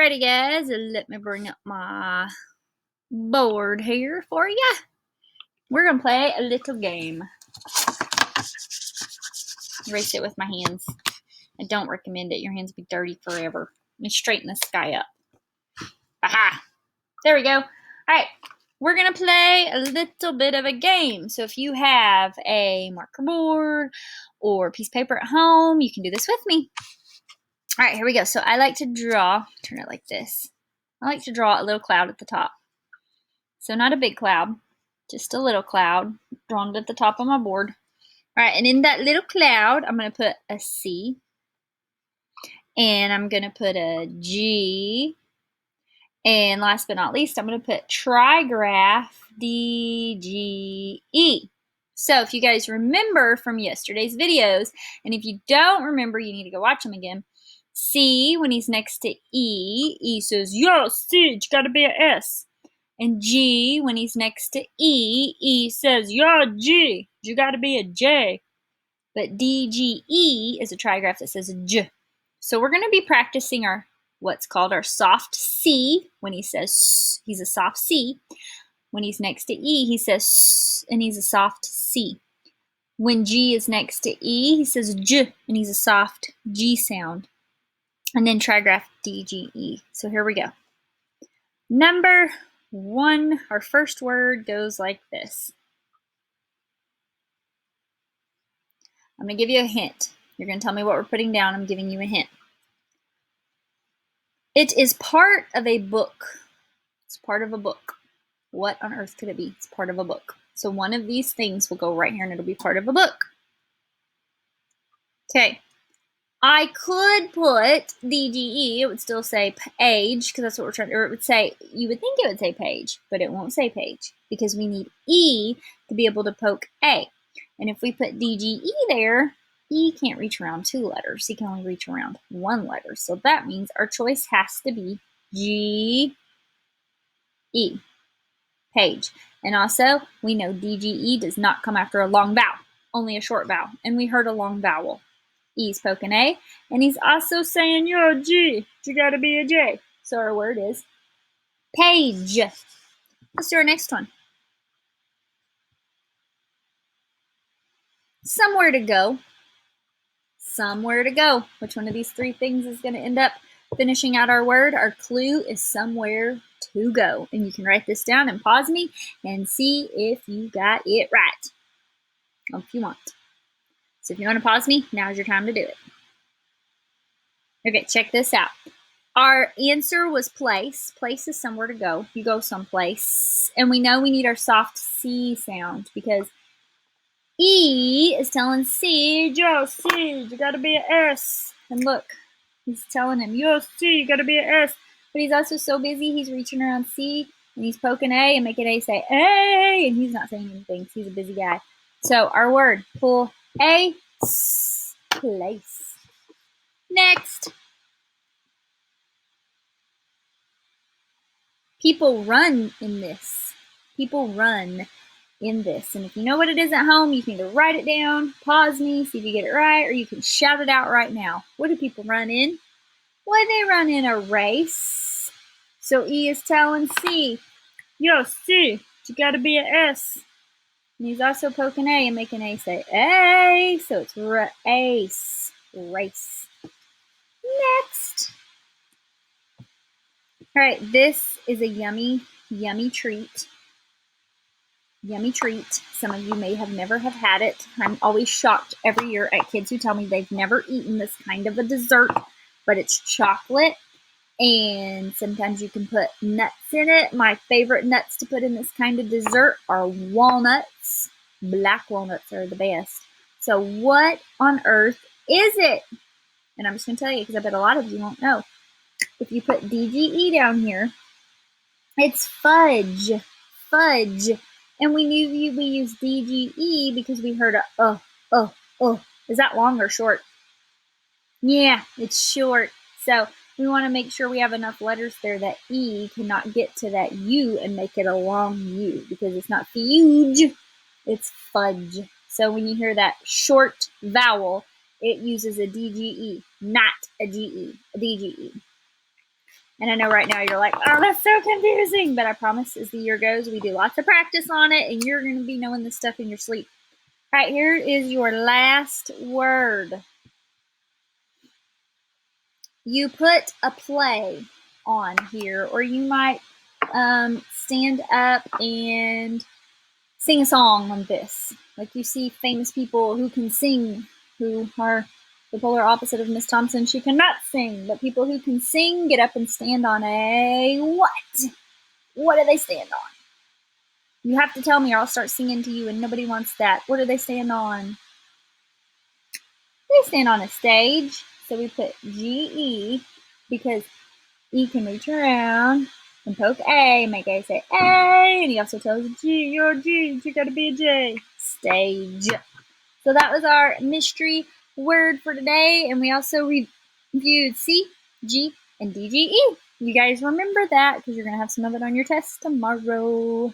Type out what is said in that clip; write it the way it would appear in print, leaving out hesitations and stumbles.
Alrighty, guys, let me bring up my board here for you. We're gonna play a little game. Erase it with my hands. I don't recommend it. Your hands will be dirty forever. Let me straighten the sky up. Aha! There we go. Alright, we're gonna play a little bit of a game. So if you have a marker board or a piece of paper at home, you can do this with me. Alright, here we go. So I like to draw, turn it like this. I like to draw a little cloud at the top. So not a big cloud, just a little cloud drawn at the top of my board. All right, and in that little cloud, I'm going to put a C, and I'm going to put a G, and last but not least, I'm going to put trigraph DGE. So if you guys remember from yesterday's videos, and if you don't remember, you need to go watch them again. C, when he's next to E, E says, yo, C, you got to be an S. And G, when he's next to E, E says, yo, G, you got to be a J. But DGE is a trigraph that says J. So we're going to be practicing our what's called our soft C. When he says S, he's a soft C. When he's next to E, he says S, and he's a soft C. When G is next to E, he says J, and he's a soft G sound. And then trigraph DGE. So here we go. Number 1, our first word goes like this. I'm going to give you a hint. You're going to tell me what we're putting down. I'm giving you a hint. It is part of a book. It's part of a book. What on earth could it be? It's part of a book. So one of these things will go right here and it'll be part of a book. Okay. I could put DGE. It would still say page because that's what we're trying to, or it would say, you would think it would say page, but it won't say page because we need E to be able to poke A. And if we put DGE there, E can't reach around 2 letters. He can only reach around 1 letter. So that means our choice has to be G-E, page. And also, we know DGE does not come after a long vowel, only a short vowel. And we heard a long vowel. E's poking A. And he's also saying, yo, G, you gotta be a J. So our word is page. Let's do our next one. Somewhere to go. Somewhere to go. Which one of these 3 things is going to end up finishing out our word? Our clue is somewhere to go. And you can write this down and pause me and see if you got it right. If you want. So if you want to pause me, now's your time to do it. Okay, check this out. Our answer was place. Place is somewhere to go. You go someplace. And we know we need our soft C sound because E is telling C, yo, C, you gotta be an S. And look, he's telling him, yo, C, you gotta be an S. But he's also so busy, he's reaching around C, and he's poking A and making A say A, and he's not saying anything. He's a busy guy. So our word, pull A, place. Next. People run in this. People run in this. And if you know what it is at home, you can either write it down, pause me, see if you get it right, or you can shout it out right now. What do people run in? Well, they run in a race. So E is telling C, yo, C, you gotta be an S. And he's also poking A and making A say A, so it's race. Race. Next. All right, this is a yummy, yummy treat. Yummy treat. Some of you may have never have had it. I'm always shocked every year at kids who tell me they've never eaten this kind of a dessert, but it's chocolate, and sometimes you can put nuts in it. My favorite nuts to put in this kind of dessert are walnuts. Black walnuts are the best. So what on earth is it? And I'm just going to tell you because I bet a lot of you won't know. If you put DGE down here, it's fudge. Fudge. And we knew we used DGE because we heard a Is that long or short? Yeah, it's short. So we want to make sure we have enough letters there that E cannot get to that U and make it a long U because it's not fuge, it's fudge. So when you hear that short vowel, it uses a DGE, not a GE, a DGE. And I know right now you're like, oh, that's so confusing. But I promise as the year goes, we do lots of practice on it, and you're going to be knowing this stuff in your sleep. All right, here is your last word. You put a play on here, or you might stand up and sing a song on this. Like you see famous people who can sing, who are the polar opposite of Miss Thompson. She cannot sing, but people who can sing get up and stand on a what? What do they stand on? You have to tell me or I'll start singing to you, and nobody wants that. What do they stand on? They stand on a stage. So we put G-E because E can reach around and poke A, make A say A, and he also tells G, you're a G, you gotta be a J. Stage. So that was our mystery word for today, and we also reviewed C, G, and D, G, E. You guys remember that because you're going to have some of it on your test tomorrow.